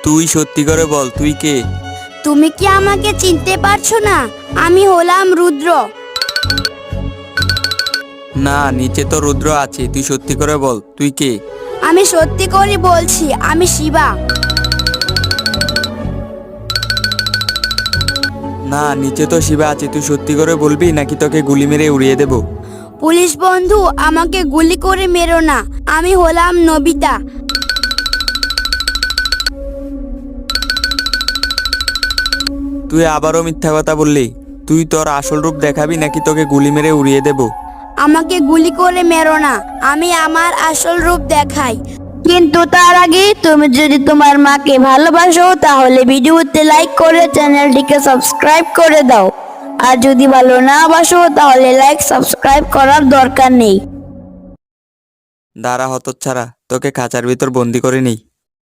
তুই সত্যি করে বল, তুই কে? তুমি কি আমাকে চিনতে পারছো না? আমি হলাম রুদ্র। না, নিচে তো রুদ্র আছে, তুই সত্যি করে বল তুই কে? আমি সত্যি করে বলছি, আমি শিবা। না, নিচে তো শিবা আছে, তুই সত্যি করে বলবি নাকি তোকে গুলি মেরে উড়িয়ে দেব? পুলিশ বন্ধু, আমাকে গুলি করে মেরো না। আমি হলাম নবিতা। তুই আবারও মিথ্যা কথা বললি। তুই তোর আসল রূপ দেখাবি নাকি তোকে গুলি মেরে উড়িয়ে দেব? আমাকে গুলি করে মেরো না, আমি আমার আসল রূপ দেখাই। কিন্তু তার আগে তুমি যদি তোমার মাকে ভালোবাসো তাহলে ভিডিওতে লাইক করে চ্যানেলটিকে সাবস্ক্রাইব করে দাও। আর যদি ভালো না বাসো তাহলে লাইক সাবস্ক্রাইব করার দরকার নেই। দাঁড়া হতচ্ছাড়া, তোকে খাঁচার ভিতর বন্দি করে নেই।